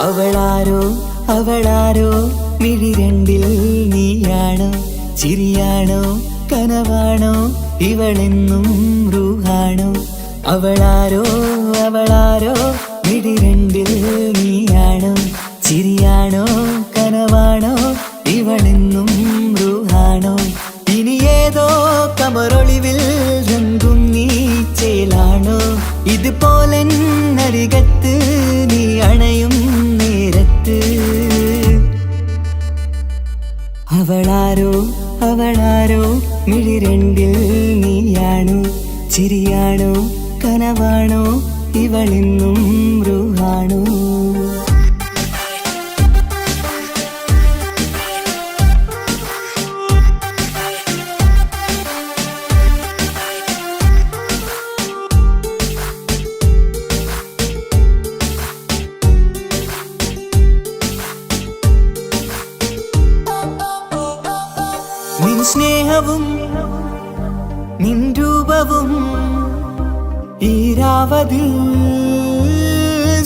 അവളാരോ അവളാരോ മിഴിരണ്ടിൽ നീയാണോ ചിരിയാണോ കനവാണോ ഇവളെന്നും റൂഹാണോ അവളാരോ അവളാരോ മിഴിരണ്ടിൽ നീയാണോ ചിരിയാണോ കനവാണോ ഇവളെന്നും റൂഹാണോ ഇനി ഏതോ കമറൊളിവിൽ രംഗും നീ ചേലാണോ ഇതുപോലെ നരികത്ത് നീ അണയും നേരത്ത് അവളാരോ അവളാരോ മിഴിരണ്ടിൽ നീയാണോ ചിരിയാണോ കനവാണോ ഇവളെന്നും റൂഹാണോ നിൻ സ്നേഹവും നിൻ രൂപവും ഈരാവതിൽ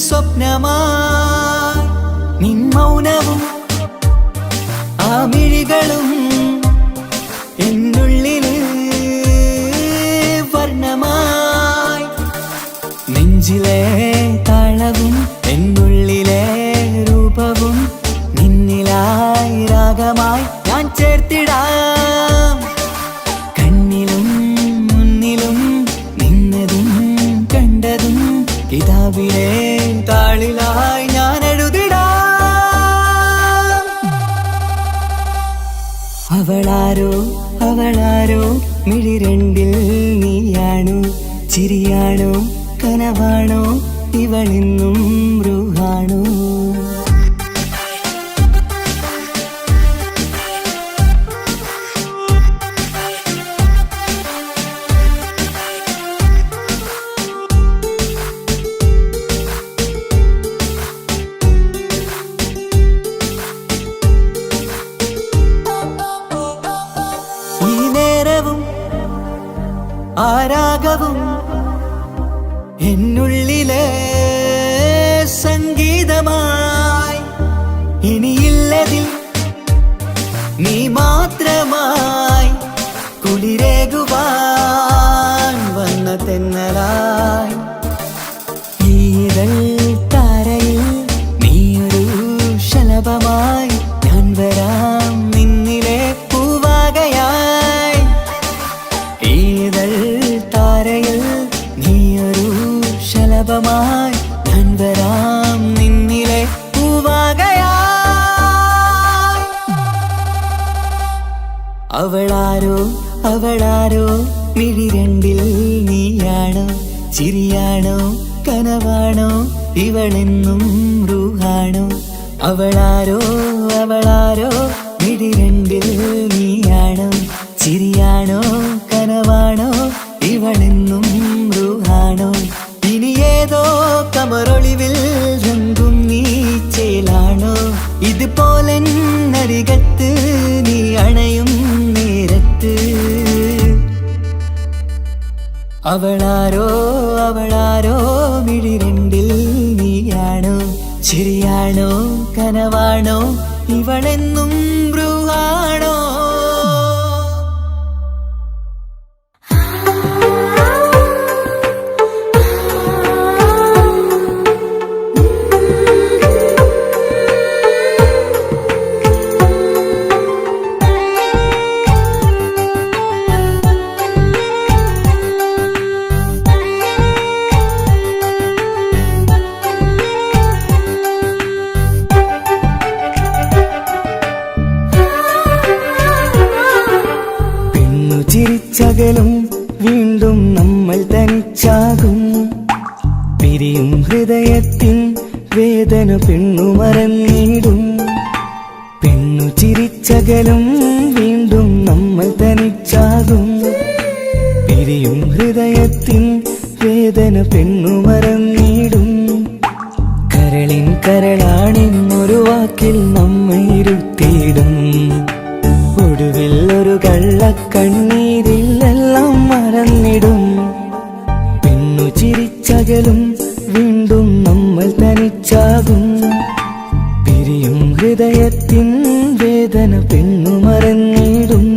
സ്വപ്നമായി നിൻ മൗനവും ആ മിഴികളും എന്നുള്ളിൽ വർണ്ണമായി നെഞ്ചിലെ താളവും എന്നുള്ളിലെ രൂപവും നിന്നിലായി രാഗമായി ഞാൻ ചേർത്തിടാം കണ്ണിലും മുന്നിലും നിന്നതും കണ്ടതും കിതാബിലെ താളിലായി ഞാൻ എഴുതിടാം അവളാരോ അവളാരോ മിഴിരണ്ടിൽ നീയാണോ ചിരിയാണോ കനവാണോ ഇവളെന്നും റൂഹാണോ ആരാഗവും എന്നുള്ളിലെ സംഗീതമായി ഇനിയില്ലതിൽ നീ മാത്രമായി കുളിരേകുവാൻ വന്ന തെന്നലായി ഈതൾ താരയിൽ നീയൊരു ശലഭമായി ഞാൻ വരാം നിന്നിലെ പൂവാകയായി ഈതൾ താരയിൽ നീയൊരു ശലഭമായി ഞാൻ വരാം നിന്നിലെ പൂവാകയായി അവളാരോ അവളാരോ മിഴിരണ്ടിൽ നീയാണോ ചിരിയാണോ കനവാണോ ഇവളെന്നും റൂഹാണോ അവളാരോ അവളാരോ മിഴിരണ്ടിൽ നീയാണോ ചിരിയാണോ കനവാണോ ഇവളെന്നും റൂഹാണോ ഇനി ഏതോ കമറൊളിവിൽ രംഗും നീ ചേലാണോ ഇതുപോലെ നരികത്ത് നീ അണയും നേരത്ത് അവളാരോ അവളാരോ മിഴിരണ്ടിൽ നീയാണോ ചിരിയാണോ കനവാണോ ഇവളെന്നും റൂഹാണോ ചിരിച്ചകലും വീണ്ടും നമ്മൾ തനിച്ചാകും പിരിയും ഹൃദയത്തിൻ വേദന പെണ്ണു മറന്നിടും. പെണ്ണു ചിരിച്ചകലും വീണ്ടും നമ്മൾ തനിച്ചാകും. പിരിയും ഹൃദയത്തിൻ വേദന പെണ്ണു മറന്നിടും. കരളിൻ കരളാണെന്നൊരു വാക്കിൽ നമ്മെ ഇരുത്തിയിടും. ഒടുവിൽ ഒരു കള്ളക്കണ്ണീരിൽ എല്ലാം മറന്നിടും. പെണ്ണു ചിരിച്ചകലും വീണ്ടും നമ്മൾ തനിച്ചാകും. പിരിയും ഹൃദയത്തിൻ വേദന പെണ്ണു മറന്നിടും.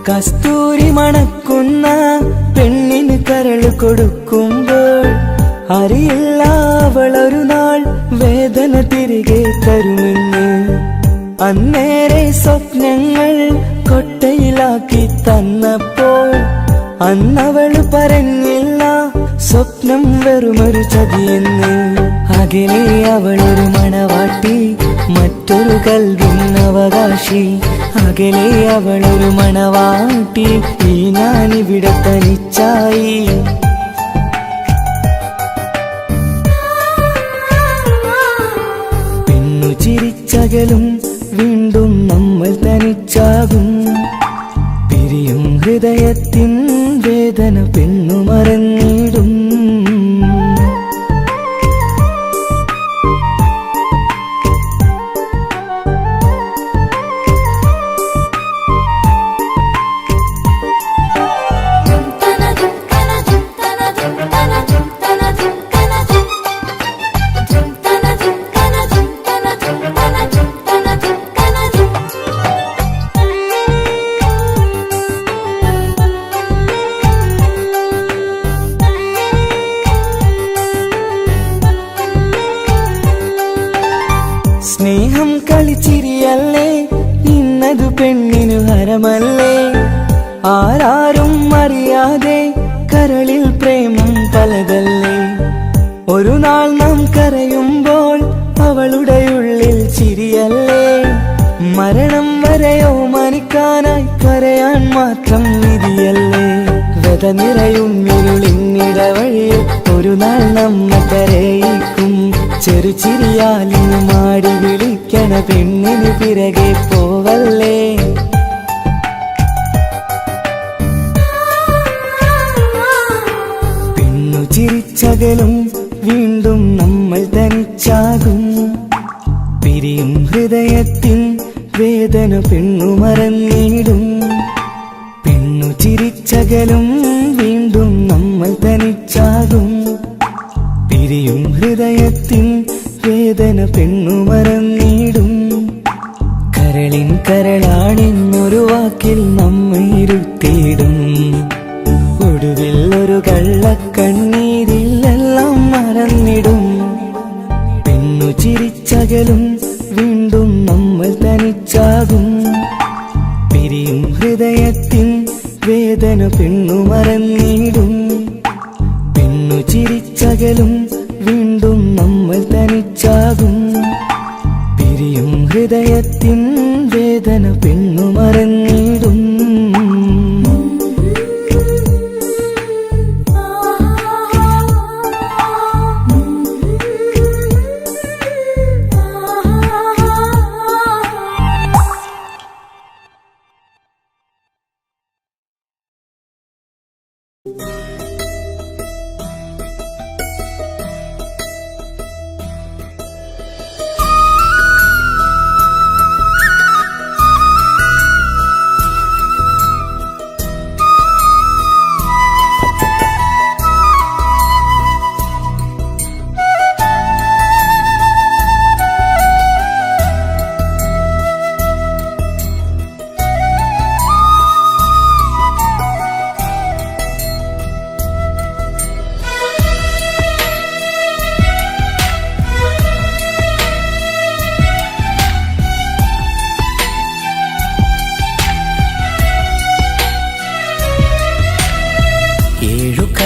കസ്തൂരി മണക്കുന്ന പെണ്ണിന് കരള് കൊടുക്കുമ്പോൾ അറിയില്ല അവളൊരു നാൾ വേദന തിരികെ തരുമെന്ന്. അന്നേരെ സ്വപ്നങ്ങൾ കൊട്ടയിലാക്കി തന്നപ്പോൾ അന്നവള് പറഞ്ഞില്ല സ്വപ്നം വെറുമൊരു ചതിയെന്ന്. അകലെ അവളൊരു മണവാട്ടി, മറ്റൊരു കൽവിൻ അവകാശി. അകലെ അവളൊരു മണവാട്ടി, ഈ ഞാനിവിടെ തനിച്ചായി. പെണ്ണു ചിരിച്ചകലും വീണ്ടും നമ്മൾ തനിച്ചാകും. പിരിയും ഹൃദയത്തിൻ വേദന പെണ്ണു മറന്നിടും. സ്നേഹം കളിച്ചിരിയല്ലേ, ഇന്നതു പെണ്ണിനു ഹരമല്ലേ. ആരാരും അറിയാതെ കരളിൽ പ്രേമം പലതല്ലേ. ഒരു നാൾ നാം കരയുമ്പോൾ അവളുടെ ഉള്ളിൽ ചിരിയല്ലേ. മരണം വരെയോ മനിക്കാനായി കരയാൻ മാത്രം വിധിയല്ലേ. വ്യത നിറയും ഇരുളിന്നിടവഴിയിൽ ഒരു നാൾ നമ്മ കരയിക്കും. ചെറുചിരിയാലിന് മാടി വിളിക്കണ പെണ്ണിന് പിറകെ പോവല്ലേ. പെണ്ണു ചിരിച്ചകലും വീണ്ടും നമ്മൾ തനിച്ചാകും. പിരിയും ഹൃദയത്തിൻ വേദന പെണ്ണു മറന്നിടും. പെണ്ണു ചിരിച്ചകലും വീണ്ടും നമ്മൾ തനിച്ചാകും. പിരിയും ഹൃദയത്തിൻ വേദന പെണ്ണു മറന്നിടും. കരളിൻ കരളാണെന്നൊരു വാക്കിൽ നമ്മെ ഇരുത്തിയിടും. ഒടുവിൽ ഒരു കള്ളക്കണ്ണീരിൽ എല്ലാം മറന്നിടും. പെണ്ണു ചിരിച്ചകലും വീണ്ടും നമ്മൾ തനിച്ചാകും. പിരിയും ഹൃദയത്തിൻ വേദന പെണ്ണു മറന്നിടും. പെണ്ണു ചിരിച്ചകലും വീണ്ടും നമ്മൾ തനിച്ചാകും. പിരിയും ഹൃദയത്തിൻ വേദന പെണ്ണു മറന്നിടും.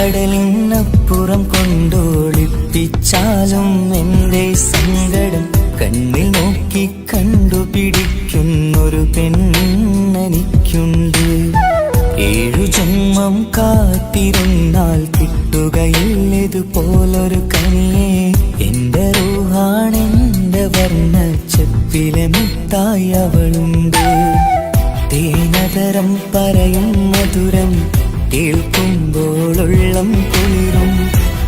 ഏഴുകടലിനപ്പുറം കൊണ്ടോളിപ്പിച്ചാലും എന്റെ സങ്കടം കണ്ണിൽ നോക്കി കണ്ടുപിടിക്കുന്നൊരു പെണ്ണെനിക്കുണ്ട്. 7 ജന്മം കാത്തിരുന്നാൽ കിട്ടുകയില്ലതുപോലൊരു കനിയെ. എന്റെ റൂഹാണെന്റെ വർണ്ണച്ചപ്പിലെ മുത്തായി അവളുണ്ട്. തേനതരം പറയും മധുരം കേൾക്കുമ്പോളുള്ളം കുളിരും.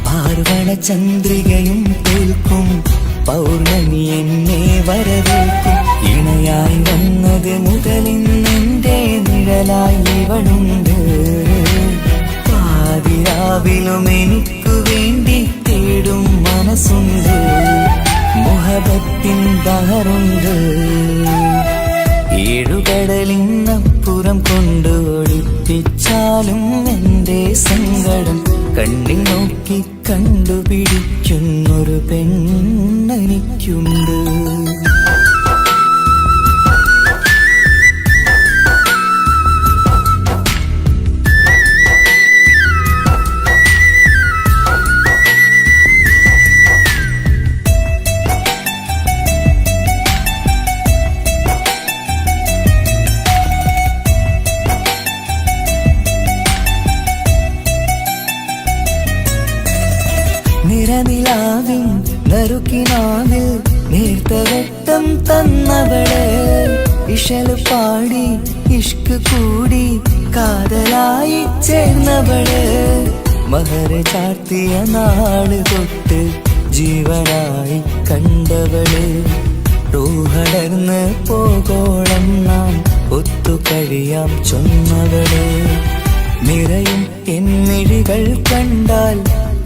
പാർവണ ചന്ദ്രികയും കേൾക്കും പൗർണമി എന്നെ വരവേൽക്കും. ഇണയായി വന്നത് മുതലിന്നെന്റെ നിഴലായി ഇവളുണ്ട്. പാതിരാവിലും എനിക്കു വേണ്ടി തേടും മനസ്സുണ്ട്. മുഹബത്തിൻ ബഹറുണ്ട്. 7 കടലിനപ്പുറം കൊണ്ടോടിപ്പിച്ചാലും എന്റെ സങ്കടം കണ്ണിൽ നോക്കി കണ്ടുപിടിക്കുന്നൊരു പെണ്ണെനിക്കുണ്ട്. നിറനിലാവിൻ നറുക്കിനാവിൽ നേർത്ത വെട്ടം തന്നവള്. ഇശല് പാടി ഇഷ്ക് കൂടി കാതലായി ചേർന്നവള്. മഹർ ചാർത്തിയ നാള് തൊട്ട് ജീവനായി കണ്ടവള്. റൂഹടർന്ന് പോകോളം നാം ഒത്തു കഴിയാം ചൊന്നവള്. നിറയും എന്നിഴികൾ കണ്ടാൽ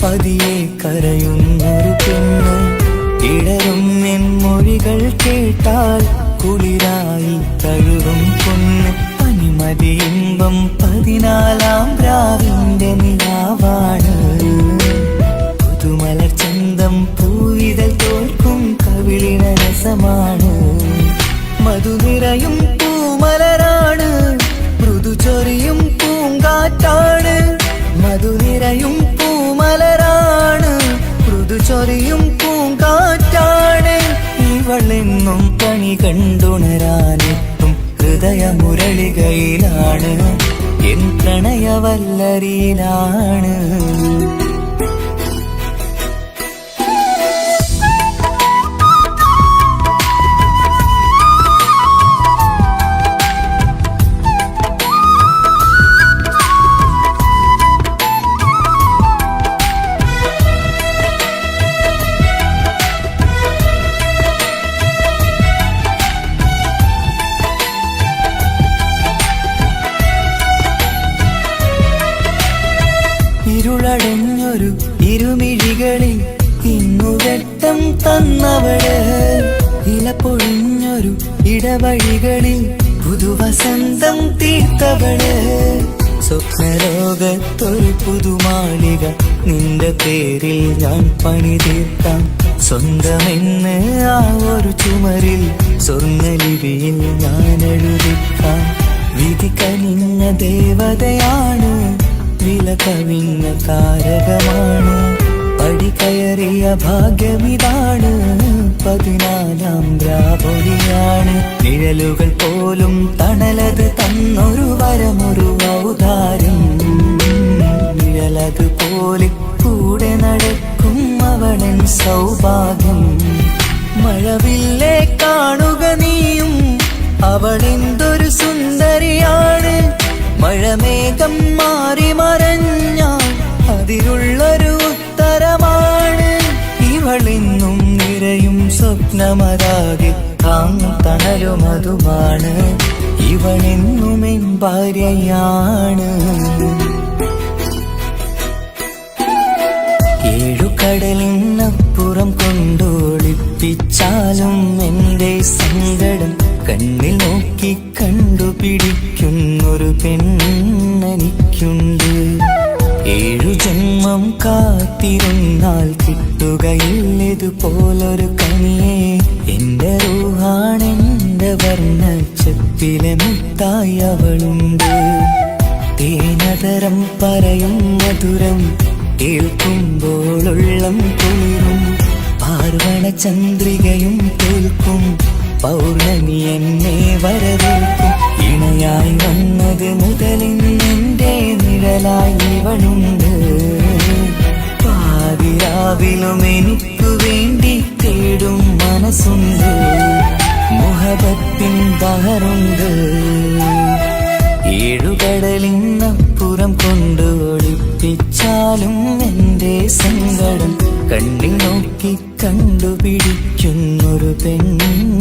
പതിയെ കരയുന്നൊരു പെണ്ണ്. ഇടറും എൻ മൊഴികൾ കേട്ടാൽ കുളിരായി തഴുകും പൊന്ന്. പനിമതി ഇമ്പം 14-ാം രാവിന്റെ നിലാവാണ്. പുതുമലർ ചന്തം പൂവിതൽ തോൽക്കും കവിളിന രസമാണ്. മധുനിറയും പൂമലരാണ്. മൃദു ചൊരിയും പൂങ്കാറ്റാണ്. മധുനിറയും പൂമലരാണ്. മൃദു ചൊരിയും പൂങ്കാറ്റാണ്. ഇവളെന്നും കണി കണ്ടുണരാനെത്തും ഹൃദയമുരളികയിലാണ്. എൻ പ്രണയവല്ലരിയിലാണ്. ഇരുളടഞ്ഞൊരു ഇരുമിഴികളിൽ ഇന്നു വെട്ടം തന്നവള്. ഇല പൊഴിഞ്ഞൊരു ഇടവഴികളിൽ പുതുവസന്തം തീർത്തവള്. സ്വപ്നലോകത്തൊരു പുതുമാളിക നിന്റെ പേരിൽ ഞാൻ പണി തീർക്കാം. സ്വന്തമെന്ന് ആ ഒരു ചുമരിൽ സ്വർണ്ണലിപിയിൽ ഞാൻ എഴുതിക്കാം. വിധി കനിഞ്ഞ ദേവതയാണ്. വില കവിഞ്ഞ താരകമാണ്. പടി കയറിയ ഭാഗ്യമിതാണ്. 14-ാം രാപൊലിയാണ്. നിഴലുകൾ പോലും തണലത് തന്നൊരു വരമൊരു ഔദാര്യം. നിഴലതുപോലെ കൂടെ നടക്കും അവളൻ സൗഭാഗ്യം. മഴവില്ലേ കാണുക നീയും അവളെന്തൊരു സുന്ദരിയാണ്. മഴമേഘം മാറി മറഞ്ഞാൽ അതിലുള്ളൊരു ഉത്തരമാണ്. ഇവളെന്നും നിറയും സ്വപ്നമതാകെ താങ്ങും തണലുമതുമാണ്. ഇവളെന്നും എൻ ഭാര്യയാണ്. 7 കടലിനപ്പുറം കൊണ്ടോളിപ്പിച്ചാലും എന്റെ സങ്കടം കണ്ണിൽ നോക്കി കണ്ടുപിടിക്കുന്നൊരു പെണ്ണെനിക്കുണ്ട്. 7 ജന്മം കാത്തിരുന്നാൽ കിട്ടുകയില്ലതുപോലൊരു കനിയെ. എന്റെ റൂഹാണെന്റെ വർണ്ണച്ചപ്പിലെ മുത്തായി അവളുണ്ട്. തേനതരം പറയും മധുരം കേൾക്കുമ്പോളുള്ളം കുളിരും. പാർവണ ചന്ദ്രികയും കേൾക്കും, പൗർണമി എന്നെ വരവേൽക്കും. ഇണയായി വന്നത് മുതലിന്നെന്റെ നിഴലായി ഇവളുണ്ട്. പാതിരാവിലും എനിക്കു വേണ്ടി തേടും മനസ്സുണ്ട്. മുഹബത്തിൻ ബഹറുണ്ട്. ഏഴുകടലിനപ്പുറം കൊണ്ട് ഒളിപ്പിച്ചാലും എന്റെ സങ്കടം കണ്ണിൽ നോക്കി കണ്ടുപിടിക്കുന്നൊരു പെണ്ണെനിക്കുണ്ട്.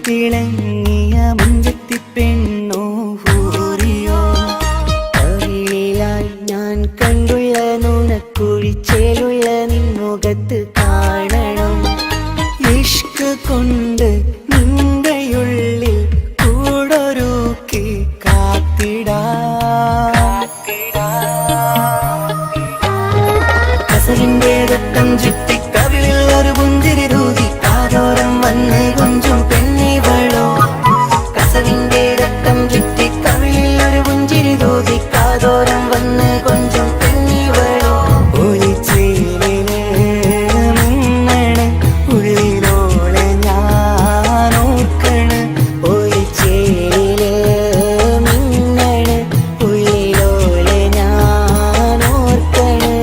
തിളങ്ങിയ മുഞ്ചത്തി പെണ്ണോ ഹൂറിയോ, കവിളിലായി ഞാൻ കണ്ടുള്ള നുണക്കുഴിച്ചേലുള്ള നിൻമുഖത്ത് കാണണം. ഇഷ്ക് കൊണ്ട് നിന്റെയുള്ളിൽ കൂടൊരുക്കി കാത്തിടാ. കസലിന്റെ രക്തം ചുറ്റി കവിളിൽ ഒരു പുഞ്ചിരി രൂതി കാതോരം വന്ന് കൊഞ്ചും പെണ്ണിവളോ. കസവിന്റെ രക്തം ചുറ്റി കവിളിൽ ഒരു പുഞ്ചിരി രൂതി കാതോരം വന്ന് കൊഞ്ചും പെണ്ണിവളോ. ഒളിച്ചേലിന് മിന്നണ് ഉള്ളിലോളെ ഞാൻ ഓർക്കണ്. ഒളിച്ചേലില് മിന്നണ് ഉള്ളിലോളെ ഞാൻ ഓർക്കണ്.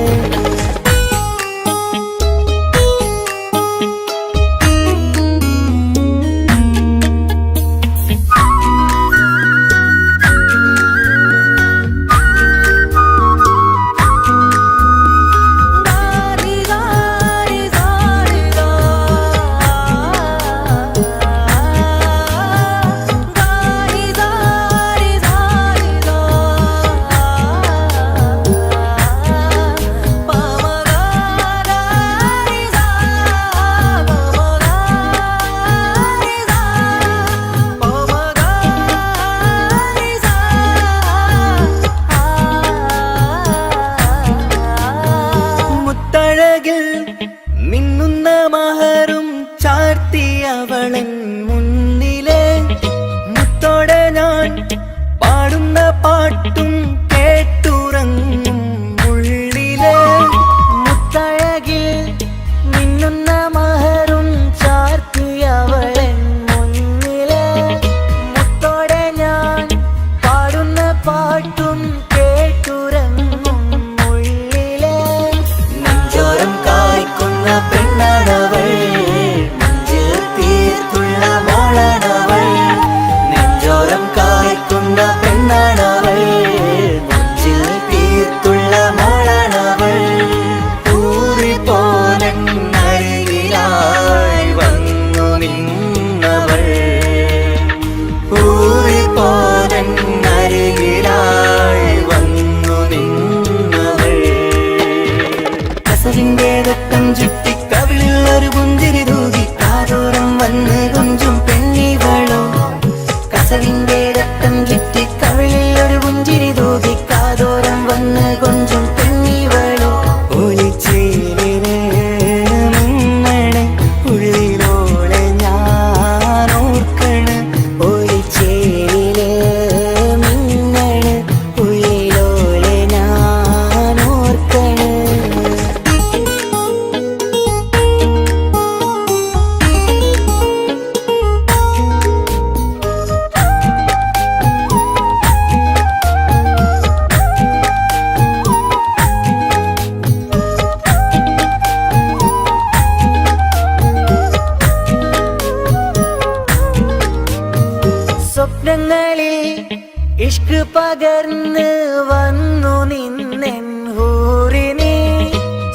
പകർന്ന് വന്നു നിന്നെൻ ഹൂറിനെ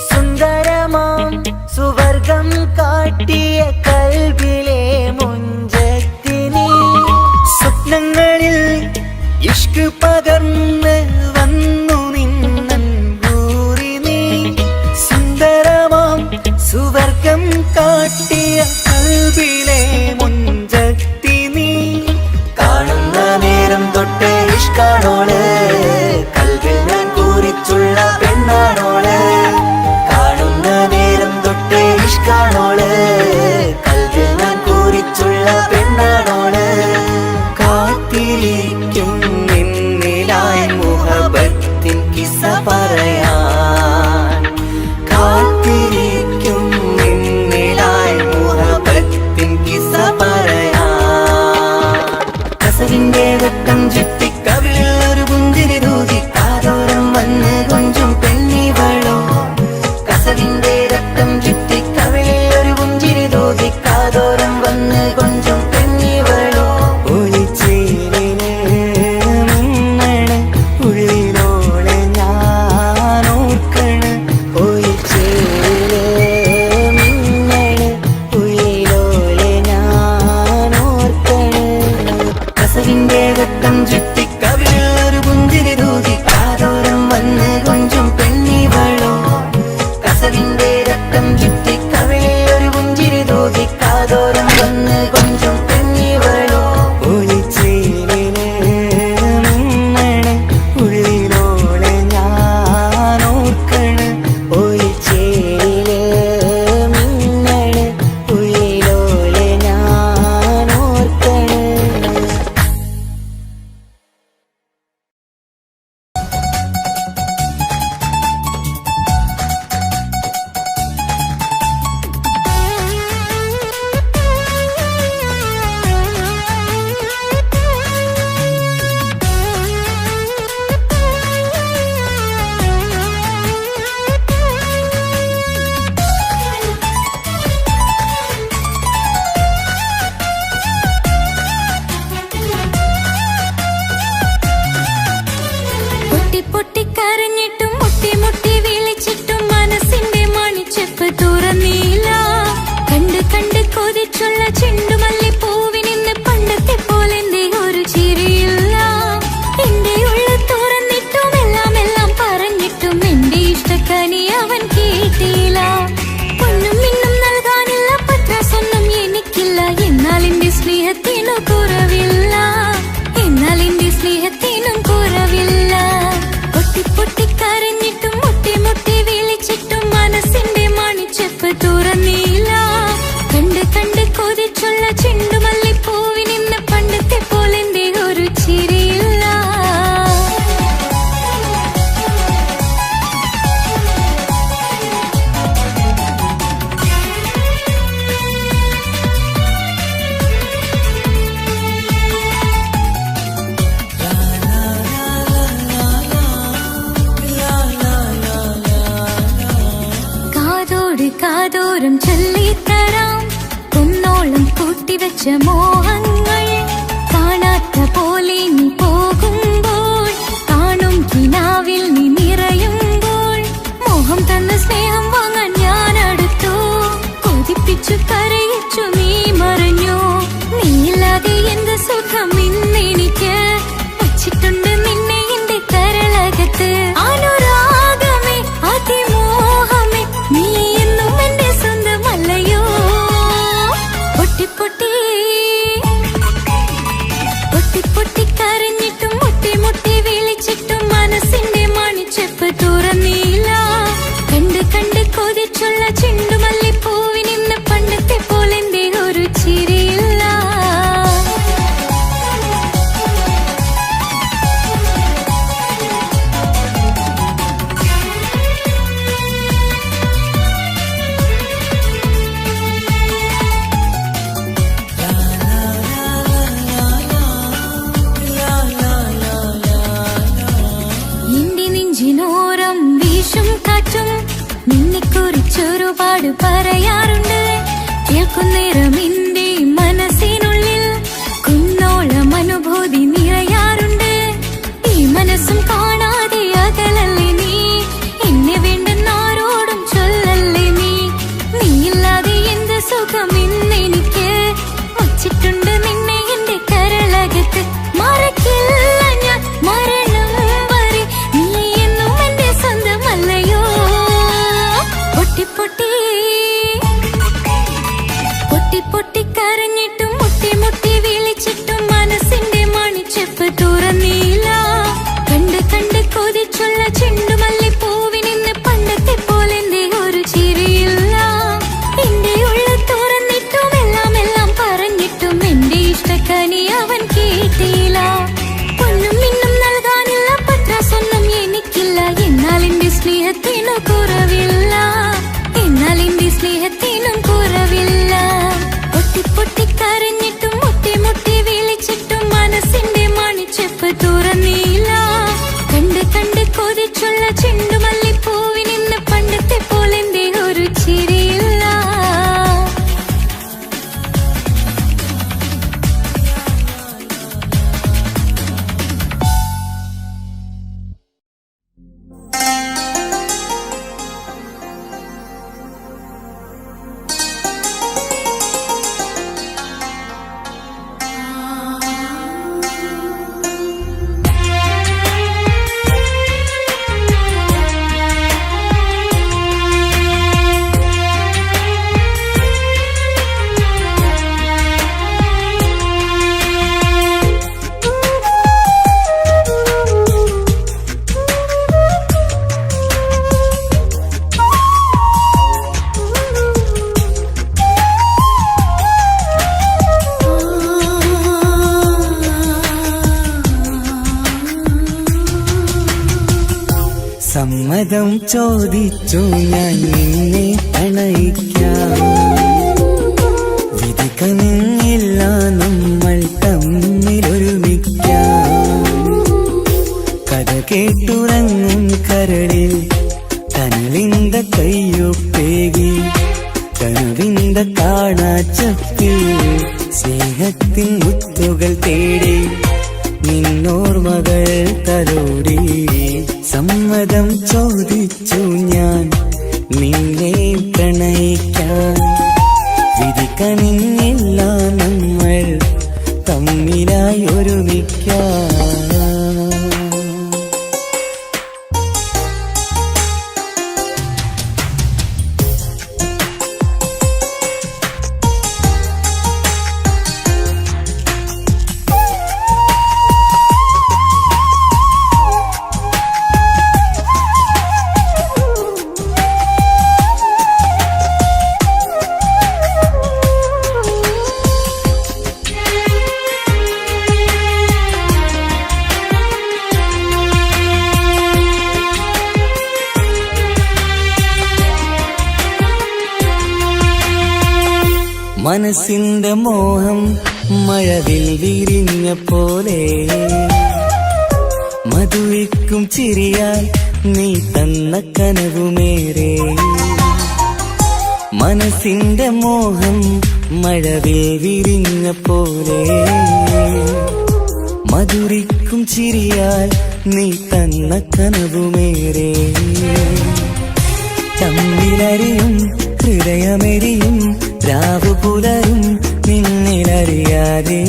സുന്ദരമാം സുവർഗം കാട്ടിയ കൽബിലെ മുഞ്ചത്തിനെ സ്വപ്നങ്ങളിൽ ഇഷ്ക് പകർന്ന് വന്നു നിന്നൻ ഹൂറിനെ സുന്ദരമാം സുവർഗം കാട്ടിയ കൽബിലെ മുഞ്ചത്തിനെ കാണുന്ന നേരം തൊട്ട് ഇഷ്കാണോള് കൽബിൽ ഞാൻ കൂറിച്ചുള്ള പെണ്ണാണോള് കാണുന്ന നേരം തൊട്ട് ഇഷ്കാണോള് കൽബിൽ ഞാൻ കൂറിച്ചുള്ള പെണ്ണാണോള് കാത്തിരിക്കും നിന്നിലായി മുഹബത്തിൻ കിസ്സ പറയാൻ കാത്തിരിക്കും നിന്നിലായി മുഹബത്തിൻ കിസ്സ പറയാൻ കസവിന്റെ വെട്ടം ചുറ്റി കവിളിൽ ഒരു പുഞ്ചിരി തൂകി കാതോരം വന്ന് കൊഞ്ചും പെണ്ണിവളോ കസവിന്റെ രക്തം ചുറ്റി കവിളിൽ ഒരു പുഞ്ചിരി തൂകി കാതോരം വന്ന് കൊഞ്ചും പെണ്ണിവളോ ഒളിച്ചേരിന് മിന്നണ് ഉള്ളിലോളെ ഞാൻ ഓർക്കണ് ഒളിച്ചേരിന് മിന്നണ് ഉള്ളിലോളെ ഞാൻ ഓർക്കണ് കസവിന്റെ വെട്ടം ചുറ്റി കവിളിൽ ഒരു പുഞ്ചിരി തൂകി കാതോരം വന്ന് കൊഞ്ചും പെണ്ണിവളോ കസവിന്റെ രക്തം ചുറ്റി കവിളിൽ ഒരു പുഞ്ചിരി തൂകി കാതോരം വന്ന് കൊഞ്ചും പെണ്ണിവളോ ഒളിച്ചേരിന് മിന്നണ് ഉള്ളിലോളെ ഞാൻ ഓർക്കണ് ഒളിച്ചേരിന് മിന്നണ് ഉള്ളിലോളെ ഞാൻ ഓർക്കണ് പൊട്ടി പൊട്ടി കരഞ്ഞിട്ടും മുട്ടി മുട്ടി വിളിച്ചിട്ടും മനസ്സിന്റെ മണിച്ചെപ്പ് തുറന്നില്ല കണ്ട് കണ്ട് കൊതിച്ചുള്ള ചെണ്ടുമല്ലി പൂവിനിന്ന് പണ്ടത്തെ പോലെന്തേ ഒരു ചിരിയില്ല എന്റെ ഉള്ളിൽ തുറന്നിട്ടും എല്ലാം എല്ലാം പറഞ്ഞിട്ടും എന്റെ ഇഷ്ടക്കനി അവൻ കേട്ടില്ല പൊന്നും മിന്നും നൽകാനില്ല പത്രാസൊന്നും എനിക്കില്ല എന്നാൽ എന്റെ സ്നേഹത്തിനു കുറവില്ല എന്നാൽ എന്റെ സ്നേഹത്തിനും കുറവില്ല പൊട്ടി പൊട്ടി കരഞ്ഞിട്ടും മുട്ടി മുട്ടി വിളിച്ചിട്ടും മനസ്സിന്റെ മണിച്ചെപ്പ് തുറന്നില്ല കണ്ട് കണ്ട് കൊതിച്ചുള്ള ചെണ്ടുമല്ലി പൂവിനിന്ന് പണ്ടത്തെ പോലെന്തേ ഒരു ചിരിയില്ല കാതോട് കാതോരം ചൊല്ലിത്തരാം കുന്നോളം കൂട്ടിവെച്ച മോഹങ്ങൾ കാണാത്ത പോലെ നീ പോകുമ്പോൾ കാണും കിനാവിൽ നീ നിറയുമ്പോൾ മോഹം തന്ന സ്നേഹം വാങ്ങാൻ ഞാൻ അടുത്തു കൊതിപ്പിച്ചു കരയിച്ചു നീ മറഞ്ഞു നീയില്ലാതെ എന്ത് സുഖം ഇന്നെനിക്ക് വച്ചിട്ടുണ്ട് നിന്നെ എന്റെ കരളകത്ത് അനുരാഗമേ അതിമോഹമേ നീ എന്നും എന്റെ സ്വന്തമല്ലയോ പൊട്ടി പൊട്ടി പൊട്ടി പൊട്ടി കരഞ്ഞിട്ടും മുട്ടി മുട്ടി വിളിച്ചിട്ടും മനസ്സിന്റെ മണിച്ചെപ്പ് തുറന്നില്ല കണ്ട് കണ്ട് കൊതിച്ചുള്ള ചെണ്ടുമല്ലി പൂവിനിന്ന് പണ്ടത്തെ പോലെന്തേ ഒരു ചിരിയില്ല എന്റെ നെഞ്ചിനോരം വീശും കാറ്റും നിന്നെക്കുറിച്ചൊരുപാട് പറയാറുണ്ട് കേൾക്കുന്നേരം എന്റെ മനസ്സിനുള്ളിൽ കുന്നോളം അനുഭൂതി നിറയാറുണ്ട് ഈ പോലെ കൊതിച്ചുള്ള ചെണ്ടുമല്ലിപ്പൂവിനിന്ന് പണ്ടത്തെ പോലെന്തേ ഒരു ചിരിയില്ല. സമ്മതം ചോദിച്ചു ഞാൻ നിന്നെ പ്രണയിക്കാം. വിധി കനിഞ്ഞില്ല നമ്മൾ തമ്മിലൊരുമിക്കാം. കഥ കേട്ടുറങ്ങും കരളിൽ കനലിന്ത കയ്യൊപ്പേകി കനവിന്ത കാണാച്ചപ്പിൽ സ്നേഹത്തിൻ മുത്തുകൾ തേടി നിന്നോർമകൾ തലോടി. സമ്മതം ചോദിച്ചു ഞാൻ നിന്നെ പ്രണയിക്കാൻ. വിധി കനിഞ്ഞില്ല നമ്മൾ തമ്മിലായി ഒരുമിക്കാം. മനസ്സിന്റെ മോഹം മഴവിൽ വിരിഞ്ഞ പോലെ മധുവിക്കും ചിരിയാൽ നീ തന്ന കനവുമേറെ. മനസ്സിന്റെ മോഹം മഴവിൽ വിരിഞ്ഞ പോലെ മധുരിക്കും ചിരിയാൽ നീ തന്ന കനവുമേറെ. തമ്മിലറിയും ഹൃദയമെരിയും രാവു പുലരും നിന്നിലറിയാതെ.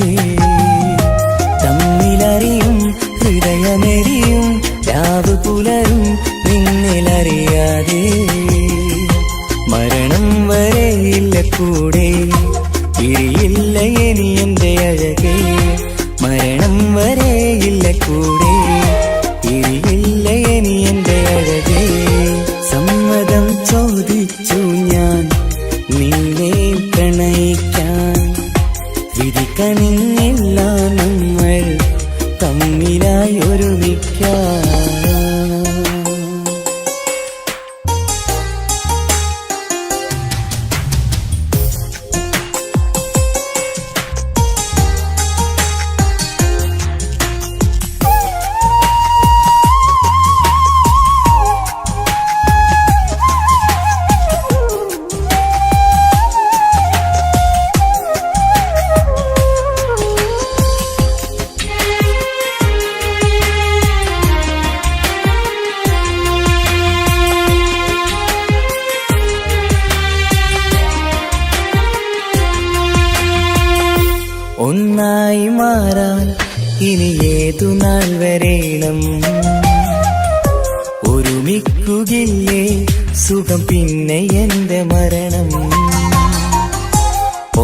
തമ്മിലറിയും ഹൃദയമെരിയും രാവു പുലരും നിന്നിലറിയാതെ. മരണം വരെയില്ല കൂടെ പിരിയില്ല ഇനി എന്റെ അഴകേ. മരണം വരെയില്ല കൂടെ പിരിയില്ല ഇനി എന്റെ അഴകേ. സമ്മതം ചോദിച്ചു ഞാൻ നിന്നെ പ്രണയിക്കാൻ. വിധി കനിഞ്ഞില്ല നമ്മൾ തമ്മിലായി ഒരുമിക്കാം. ഒന്നായി മാറാൻ ഇനി ഏതു നാൾ വരേണം. ഒരുമിക്കുകയില്ലേ സുഖം പിന്നെ എന്റെ മരണം.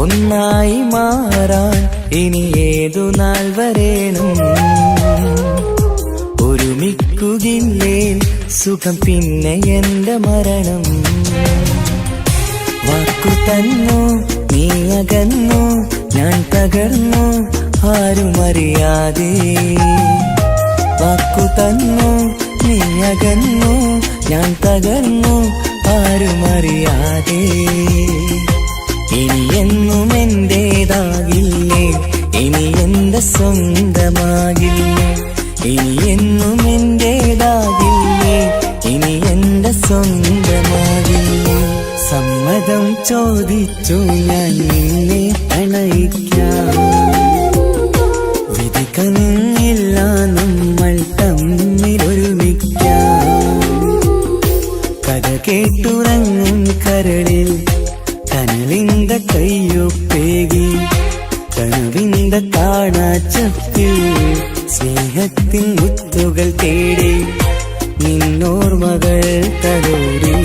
ഒന്നായി മാറാൻ ഇനി ഏതു നാൾ വരേണം. ഒരുമിക്കുകയില്ലേ സുഖം പിന്നെ എന്റെ മരണം. വാക്കു തന്നു നീ അകന്നു ഞാൻ തകർന്നു ആരുമറിയാതെ. വാക്കു തന്നു നീ അകന്നു ഞാൻ തകർന്നു ആരുമറിയാതെ. ഇനി എന്നും എന്റേതാകില്ലേ, ഇനി എന്റെ സ്വന്തമാകില്ലേ. ഇനി എന്നും എന്റേതാകില്ലേ, സ്വന്തമാകില്ലേ. സമ്മതം ചോദിച്ചു ഞാൻ നിന്നെ പ്രണയിക്കാം. വിധി കനിഞ്ഞില്ല നമ്മൾ തമ്മിലൊരുമിക്കാം. കഥ കേട്ടുറങ്ങും കരളിൽ കനലിന്റെ കയ്യൊപ്പേകി. കനവിന്റെ കാണാച്ചപ്പിൽ സ്നേഹത്തിൻ മുത്തുകൾ തേടി. നിന്നോർമകൾ തലോടി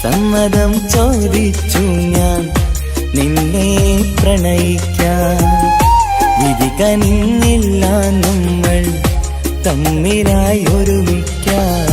സമ്മതം ചോദിച്ചു ഞാൻ നിന്നെ പ്രണയിക്കാം. വിധി കനിഞ്ഞില്ല നമ്മൾ തമ്മിലായി ഒരുമിക്കാം.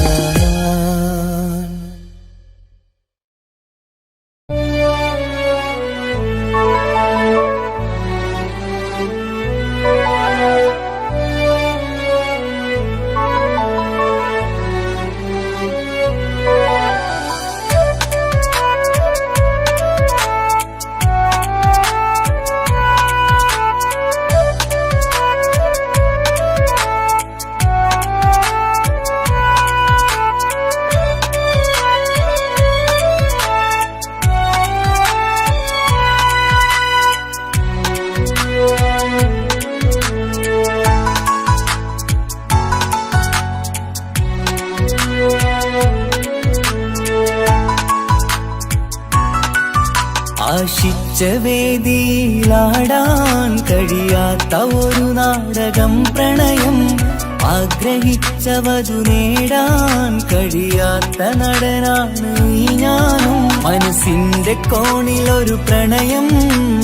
ആശിച്ച വേദിയിലാടാൻ കഴിയാത്ത ഒരു നാടകം പ്രണയം. ആഗ്രഹിച്ചവതു നേടാൻ കഴിയാത്ത നടനാണ് ഈ ഞാനും. മനസ്സിന്റെ കോണിലൊരു പ്രണയം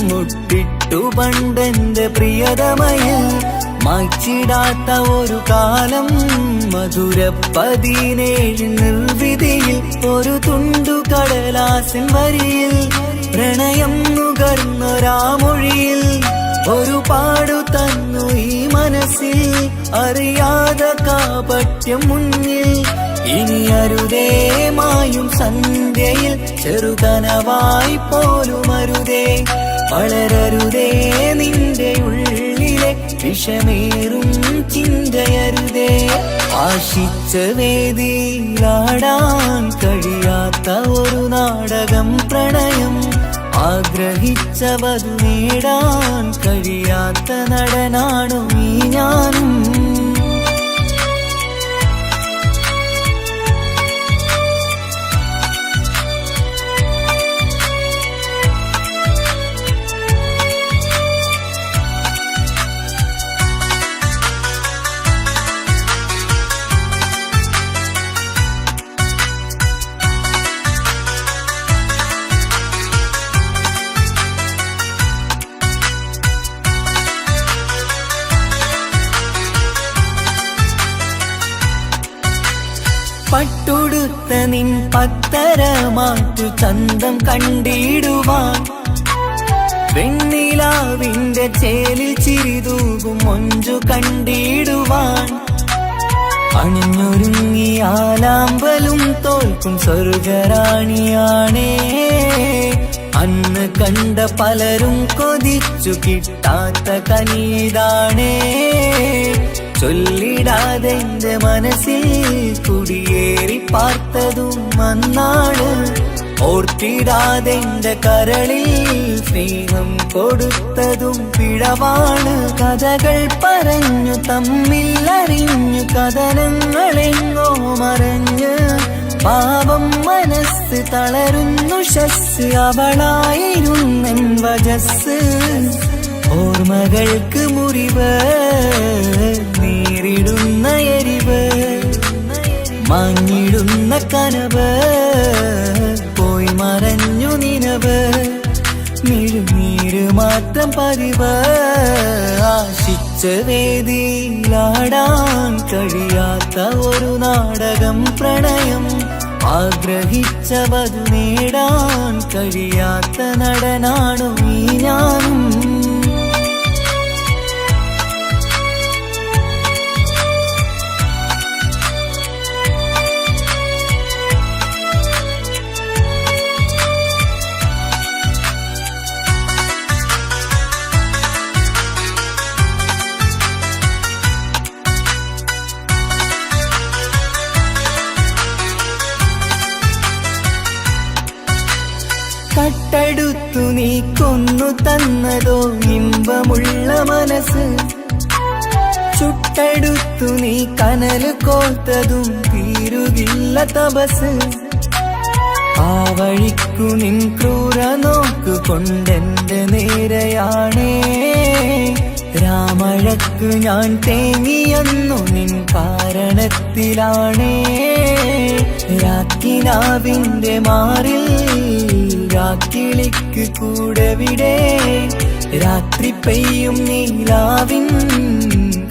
മുട്ടിട്ടു പണ്ടെന്റെ പ്രിയതമയിൽ. മായ്ച്ചിടാത്ത ഒരു കാലം മധുര 17 നിർവിധിയിൽ. ഒരു തുണ്ടു കടലാസിൻ വരിയിൽ പ്രണയം നുകർന്നൊരാമൊഴിയിൽ. ഒരു പാടു തന്നു ഈ മനസ്സിൽ അറിയാതെ കാപട്യം മുന്നിൽ. ഇനി അരുതേ മായും സന്ധ്യയിൽ ചെറുകനവായി പോലും അരുതേ. വളരരുതേ നിന്റെ ഉള്ളിലെ വിഷമേറും ചിന്തയരുതേ. ആശിച്ച വേദിയിലാടാൻ കഴിയാത്ത ഒരു നാടകം പ്രണയം. ആഗ്രഹിച്ചവതു നേടാൻ കഴിയാത്ത നടനാണു ഈ ഞാനും. പട്ടുടുത്ത നിൻ പത്തരമാറ്റു ചന്തം കണ്ടിടുവാൻ. വെണ്ണിലാവിന്റെ ചേലിൽ ചിരിതൂകും മൊഞ്ചു കണ്ടിടുവാൻ. അണിഞ്ഞൊരുങ്ങിയാലാമ്പലും തോൽക്കും സ്വർഗറാണിയാണേ. അന്ന് കണ്ട പലരും കൊതിച്ചു കിട്ടാത്ത കനീതാണേ. ചൊല്ലിടാതെ എന്റെ മനസ്സിൽ കുടിയേറി പാർത്തതും അന്നാണ്. ഓർത്തിടാതെ എന്റെ കരളിൽ സ്നേഹം കൊടുത്തതും പിഴവാണ്. കഥകൾ പറഞ്ഞു തമ്മിൽ അറിഞ്ഞു കഥനങ്ങളെങ്ങോ മറഞ്ഞ്. പാവം മനസ്സ് തളരുന്നു ശസ് അവളായിരുന്നെൻ വജസ്. ഓർമ്മകൾക്ക് മുറിവ് നേരിടുന്ന എരിവ്. മാഞ്ഞിടുന്ന കനവ് പോയി മറഞ്ഞു നിനവ്. മിഴുനീര് മാത്രം പതിവ്. ആശിച്ച വേദിയിലാടാൻ കഴിയാത്ത ഒരു നാടകം പ്രണയം. ആഗ്രഹിച്ചവതു നേടാൻ കഴിയാത്ത നടനാണു ഈ ഞാനും. ചുട്ടെടുത്തു നീ കൊന്നു തന്നതോ ഇമ്പമുള്ള മനസ്സ്, ചുട്ടെടുത്തു നീ കനല് കോത്തതും തീരുകില്ല തപസ്. ആ വഴിക്കു നിൻ ക്രൂര നോക്കു കൊണ്ടെന്റെ നേരെയാണേ, രാമഴക്കു ഞാൻ തേങ്ങിയെന്നു നിൻ കാരണത്തിലാണേ. രാക്കിനാവിന്റെ മാറിൽ രാക്കിളിക്ക് കൂടെവിടെ, രാത്രി പെയ്യും നീലാവിൻ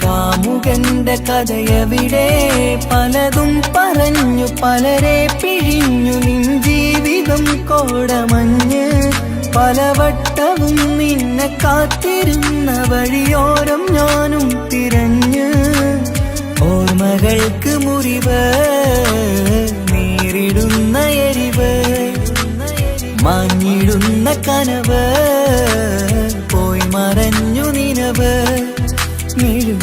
കാമുകന്റെ കഥയവിടെ. പലതും പറഞ്ഞു പലരെ പിഴിഞ്ഞു നിൻ ജീവിതം കോടമഞ്ഞ്, പലവട്ടവും നിന്നെ കാത്തിരുന്ന വഴിയോരം ഞാനും തിരഞ്ഞ്. ഓർമ്മകൾക്ക് മുറിവ് നേരിടുന്ന എരിവ്, മാഞ്ഞിടുന്ന കനവ് പോയി മറഞ്ഞു നിനവ്.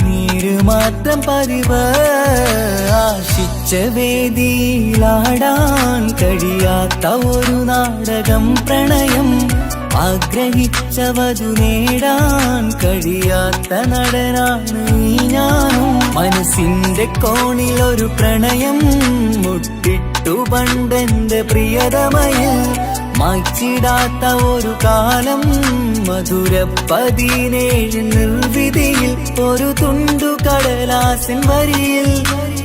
നീര് മാത്രം പതിവ്, ആശിച്ച വേദിയിലാടാൻ കഴിയാത്ത ഒരു നാടകം പ്രണയം. ആഗ്രഹിച്ചവതു നേടാൻ കഴിയാത്ത നടനാണ് ഈ ഞാനും. മനസ്സിന്റെ കോണിൽ ഒരു പ്രണയം മുട്ടിട്ടു പണ്ടെന്റെ പ്രിയതമയിൽ, മായ്ച്ചിടാത്ത ഒരു കാലം മധുര 17 നിർവിധിയിൽ. ഒരു തുണ്ടു കടലാസിൻ വരിയിൽ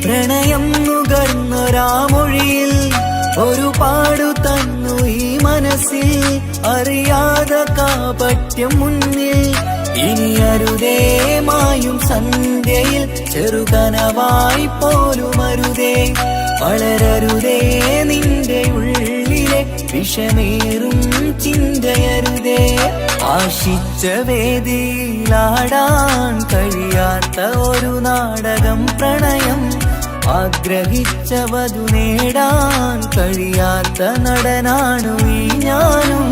പ്രണയം നുകർന്നൊരാമൊഴിയിൽ, ഒരു പാടു തന്നു ഈ മനസ്സിൽ അറിയാതെ കാപട്യം മുന്നിൽ. ഇനി അരുതേ മായും സന്ധ്യയിൽ ചെറുകനവായി പോലും അരുതേ, വളരരുതേ നിന്റെ ഉള്ളിലെ വിഷമേറും ചിന്തയരുതേ. ആശിച്ച വേദിയിലാടാൻ കഴിയാത്ത ഒരു നാടകം പ്രണയം, ആഗ്രഹിച്ചവതു നേടാൻ കഴിയാത്ത നടനാണു ഈ ഞാനും.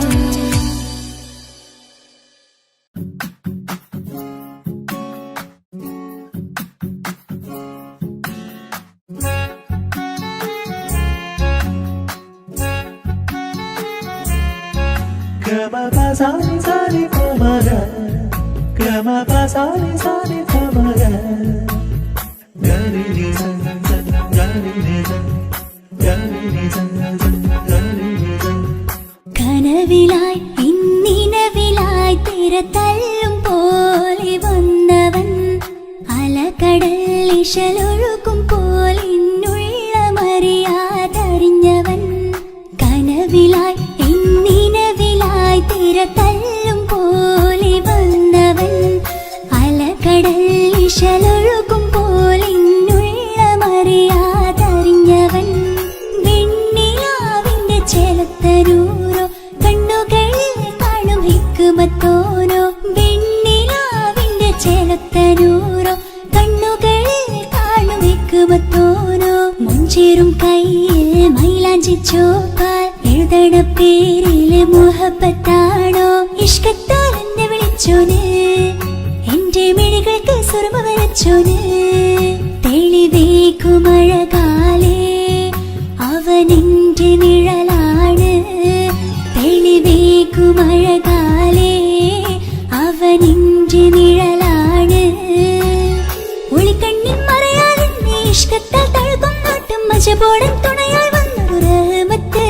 കനവിലായി ഇന്നിനവിലായി തിരതല്ലും പോലെ വന്നവൻ, അലകടൽ ഇശലൊഴുകും പോലെ ഇന്നുள்ள മറിയാതറിഞ്ഞവൻ. കനവിലായി ഇന്നിനവിലായി തിരതല്ലും പോലെ വന്നവൻ, അലകടൽ ഇശലൊഴുകും പോലെ ഇന്നുള്ള മറിയാതറിഞ്ഞവൻ. വെണ്ണിലാവിന്റെ ചെലത്തരൂരോ കണ്ണുകളിൽ കാണും ഹിക്കുമത്തോനോ, വെണ്ണിലാവിന്റെ ചെലത്തരൂരോ കണ്ണുകളിൽ കാണും ഹിക്കുമത്തോനോ. മുഞ്ചേറും കയ്യിൽ മൈലാഞ്ചി ചോപ്പാൽ എഴുതണ പേരില് മുഹബത്താണോ, ഇഷ്കത്താൽ എന്നെ വിളിച്ചോന് എന്റെ മിഴികൾക്ക് സുറുമ വരച്ചോന്. തെളിവേക്കുമഴകാലേ അവനെന്റെ നിഴലാണ്, തെളിവേക്കുമഴകാലേ അവനെന്റെ നിഴലാണ്. ഒളിക്കണ്ണിൻ മറയാലെന്നെ ഇഷ്കത്താൽ തഴുകും നോട്ടും മജബോടൻ തുണയാൽ വന്നൊരു റഹ്മത്ത്.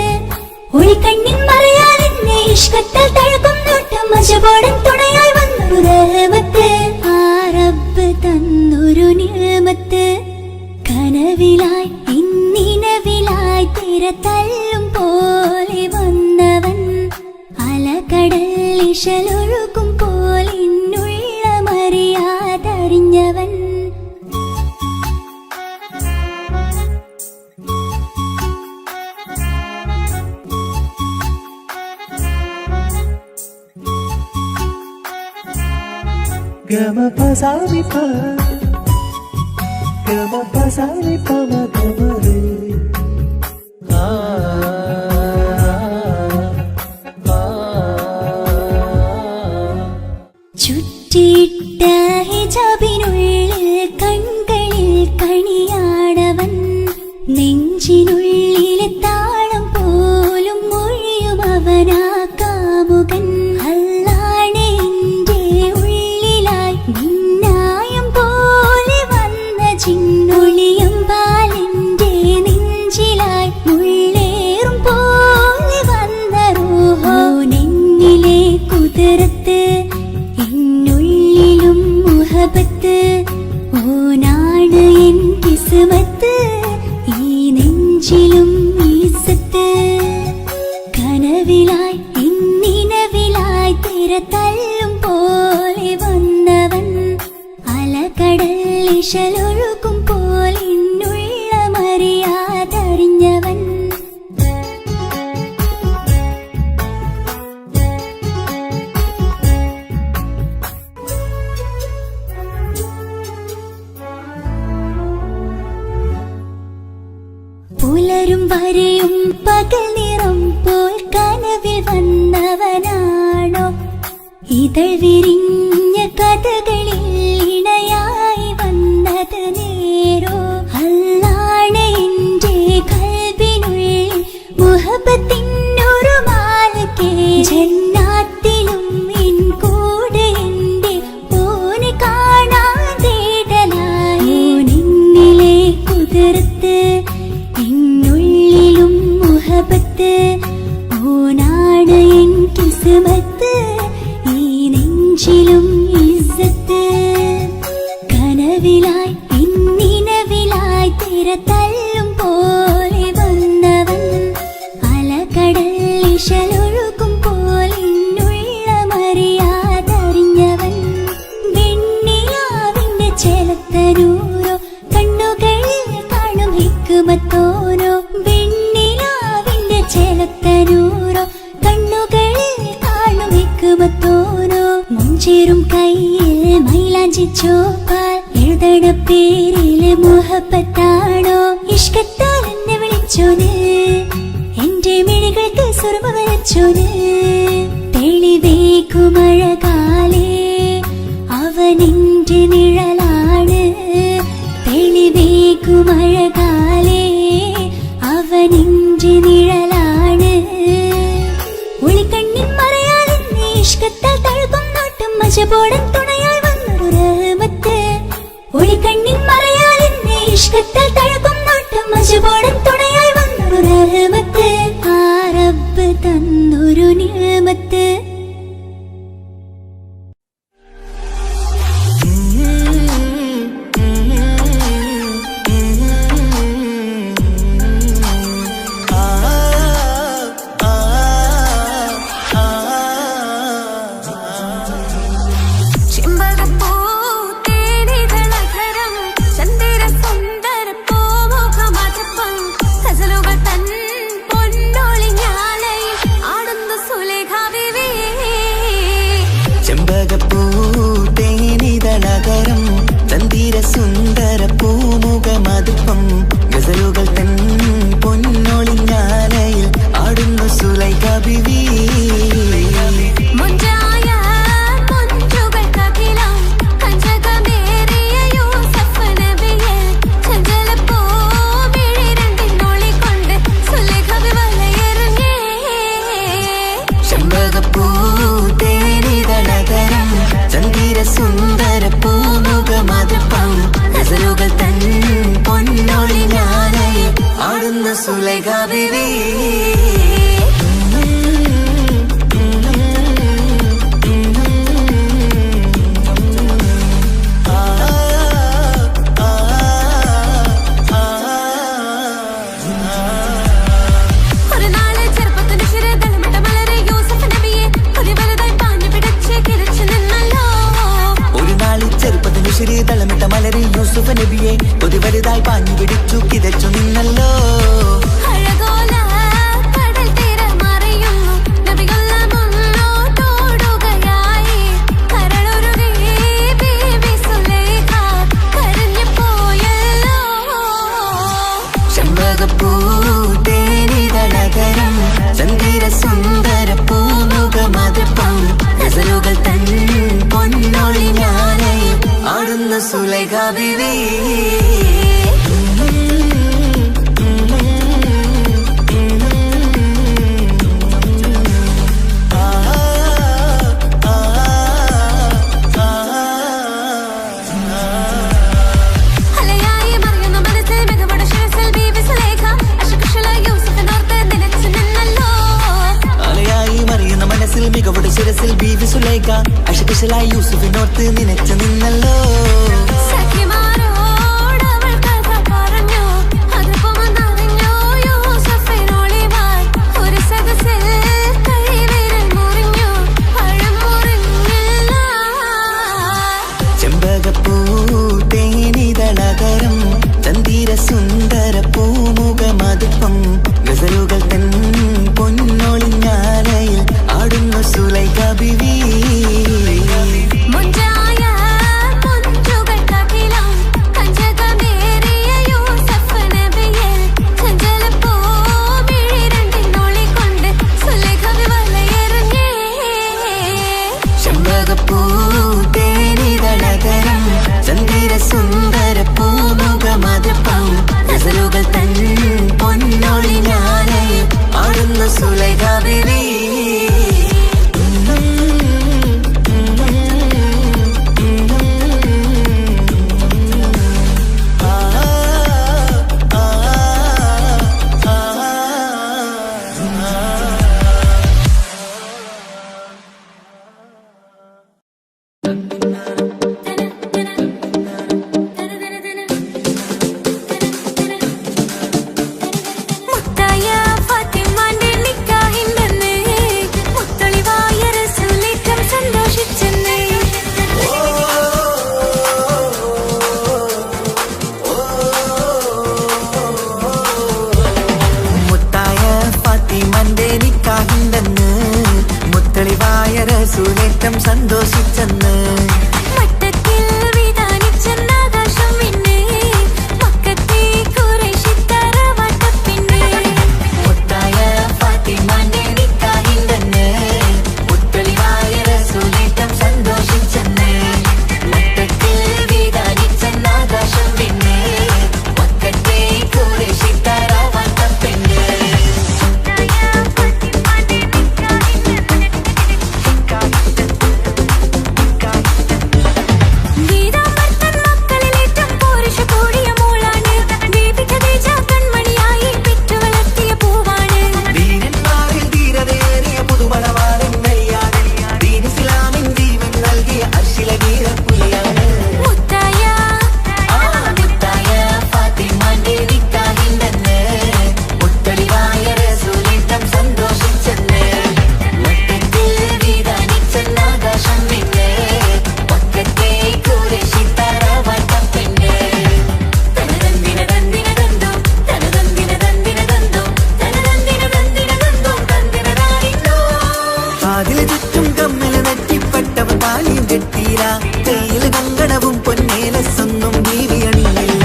ഒളിക്കണ്ണിൻ മറയാലെന്നെ ഇഷ്കത്താൽ തഴുകും നോട്ടും മജബോടൻ തുണയാൽ വന്നൊരു റഹ്മത്ത്. ആ റബ്ബ് തന്നൊരു നിഅമത്ത്. കനവിലായി ഇന്നിനവിലായി തിരതല്ലും പോലെ വന്നവൻ, അലകടൽ ഇശലൊഴുകും പോലെ ഇന്നുள்ள മറിയാതറിഞ്ഞവൻ. ചുറ്റിയിട്ട ഹിജാബിനുള്ളിൽ കൺകളിൽ കണിയാടവൻ, നെഞ്ചിനുള്ളിലെ താളം പോലും മൊഴിയും അവനാ നെഞ്ചിലും ഈസത്ത് കനവിലായി ഇന്നിനവിലായി തിരതല്ലും പോലെ വന്നവൻ അലകടൽ ഇശലൊഴുകും പോലെ ഇന്നുള്ള മറിയാതറിഞ്ഞവൻ പുലരും വരെയും പകൽ നിറം പോൽ കനവിൽ വന്നവനാണോ ഇതൾ വിരിഞ്ഞ കഥകളിൽ ഇണയായി വന്നത് നേരോ അല്ലാണ് എന്റെ കൽബിനുള്ളിൽ മുഹബത്തിനൊരു മാലക്കേ ജന്നാത്തിലും എൻ കൂടെ എന്റെ ഓനെ കാണാൻ തേടലായി നിന്നിലെ കുതിർത്ത് എന്നുള്ളിലും മുഹബത്ത് ഓനാണ് എൻ കിസ്മത്ത് ഈ നെഞ്ചിലും ഇസ്സത്ത് കനവിലായി ഇന്നിനവിലായി തിരതല്ലും പോലെ വന്നവൻ അലകടൽ ഇശലൊഴുകും പോലെ ഇന്നുള്ള മറിയാതറിഞ്ഞവൻ വെണ്ണിലാവിന്റെ ചെലത്തനൂരോ കണ്ണുകളിൽ കാണും ഹിക്മത്തോരോ വെണ്ണിലാവിന്റെ ചെലത്തനൂരോ കണ്ണുകളിൽ കാണും ഹിക്മത്തോരോ മുഞ്ചേറും കയ്യിൽ മൈലാഞ്ചി ചോപ്പാൽ എഴുതണ പേരില് മുഹബത്താണോ ഇഷ്കത്താൽ എന്നെ വിളിച്ചോന് എന്റെ മിഴികൾക്ക് സുർമ വരച്ചോന് തെളിവേക്കുമഴകാലേ അവനെന്റെ നിഴലാണ് തെളിവേക്കുമഴകാലേ അവനെന്റെ നിഴലാണ് ഒളിക്കണ്ണിൻ മറയാലെന്നെ ഇഷ്കത്താൽ തഴുകും നോട്ടും മജബോടൻ തുണയാൽ വന്നൊരു റഹ്മത്ത് ഒളിക്കണ്ണിൻ മറയാലെന്നെ ഇഷ്കത്താൽ തഴുകും നോട്ടും മജബോടൻ തുണയാൽ വന്നൊരു റഹ്മത്ത് ആ റബ്ബ് തന്നൊരു നിഅമത്ത് സുന്ദര പൂമുഖമതുപ്പം ഗസലുകൾ തൻ പൊന്നൊളിഞ്ഞാലയിൽ ആടുന്നു സുലൈഖ ബിവി ചെമ്പകപ്പൂ തേനിതളകരം ചന്ദിര സുന്ദര പൂമുഖമതുപ്പം ഗസലുകൾ തൻ പൊന്നൊളിഞ്ഞാലയിൽ ആടുന്നു സുലൈഖ ബിവി തളമിട്ട മലരി യൂസുഫ് നബിയെ ഒരു വലുതായി പാഞ്ഞു പിടിച്ചു കിതച്ചു നിന്നല്ലോ ചെമ്പകപ്പൂ തേനിതളകരം ചന്ദിര സുന്ദര പൂമുഖമതുപ്പം ഗസലുകൾ തൻ പൊന്നൊളിഞ്ഞാലയിൽ ആടുന്ന സുലൈഖ ബിവി മികവുടെ ശിരസിൽ ബീവി സുലൈഖ അശകുശലായി യൂസുഫിനോർത്ത് നിനച്ചു നിന്നല്ലോ സഖിമാരോടവൾ കഥ പറഞ്ഞു അതുപോലെ ഗസലുകൾ തൻ പൊന്നൊളിഞ്ഞാലയിൽ ആടുന്നു സുലൈഖ ബീവി. സുന്ദര പൂമുഖമതപ്പം ഗസലുകൾ തൻ പൊന്നൊളിഞ്ഞാലയിൽ ആടുന്നു സുലൈഖ ബീവി. സുലേറ്റം സന്തോഷിച്ചെന്ന് മട്ടത്തിൽ വിധാനിച്ചെന്നാകാശം പിന്നെ മക്കത്തെ ഖുറൈശിത്തറ വട്ടപ്പിന്നെ മുത്തായ ഫാത്തിമാന്റെ നിക്കാഹിന്റെന്ന് മുത്തളിവായ റസൂലേറ്റം സന്തോഷിച്ചെന്ന് മട്ടത്തിൽ വിധാനിച്ചെന്നാകാശം പിന്നെ മക്കത്തെ ഖുറൈശിത്തറ വട്ടപ്പിന്നെ കയ്യിൽ കങ്കണവും പൊന്നേലസൊന്നും ബീവി അണിയില്ല.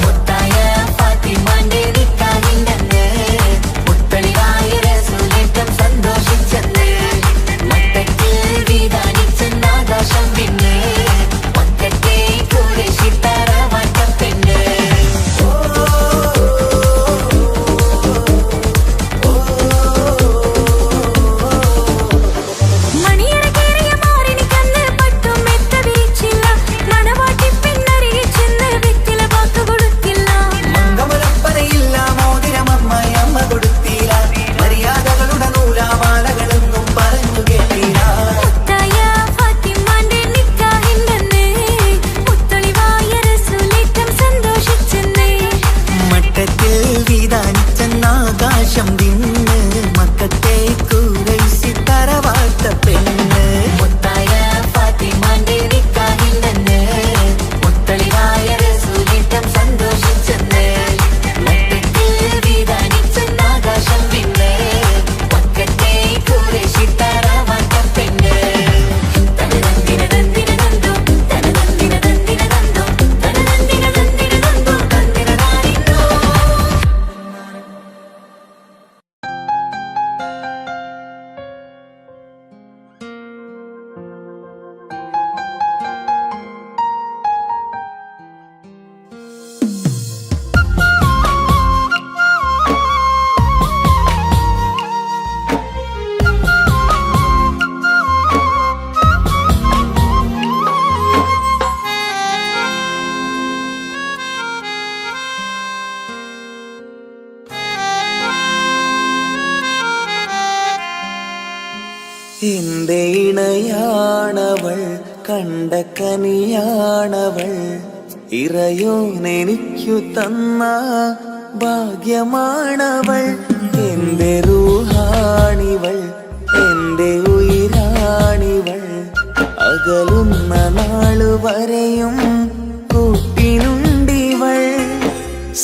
മുത്തായ ഫാത്തിമാന്റെ നിക്കാഹിന്റെന്ന് മുത്തളിവായ റസൂലേറ്റം സന്തോഷിച്ചെന്ന് മട്ടത്തിൽ വിധാനിച്ചെന്നാകാശം പിന്നെ മക്കത്തെ ഖുറൈശിത്തറ വട്ടപ്പിന്നെ. മംഗമലപ്പനയില്ല മോതിരമമ്മായി അമ്മ കൊടുത്തില്ല, മര്യാദകളുടെ നൂലാമാലകളൊന്നും പറഞ്ഞു കേട്ടില്ല. മട്ടത്തിൽ വിധാനിച്ചെന്നാകാശം തിന്ന് മക്കത്തെ ഖുറൈശിത്തറ വട്ടപ്പിന്നെ. മുത്തായ ഫാത്തിമാന്റെ നിക്കാഹിന്റെന്ന് മുത്തളിവായ റസൂലേറ്റം സന്തോഷിച്ചെന്ന് മട്ടത്തിൽ വിധാനിച്ചെന്നാകാശം പിന്നെ മക്കത്തെ ഖുറൈശിത്തറ വട്ടപ്പിന്നെ. തനതന്തിന തന്തിന തന്തോ തനതന്തിന തന്തിന തന്തോ തനതന്തിന തന്തിന തന്തോ തന്തിന താരിന്തോ. എന്റെ ഇണയാണവൾ, കണ്ട കനിയാണവൾ, ഇറയോനെനിക്കു തന്ന ഭാഗ്യമാണവൾ. എന്റെ റൂഹാണിവൾ, എന്റെ ഉയിരാണിവൾ അകലുന്ന നാളുവരെയും കൂട്ടിനുണ്ടിവൾ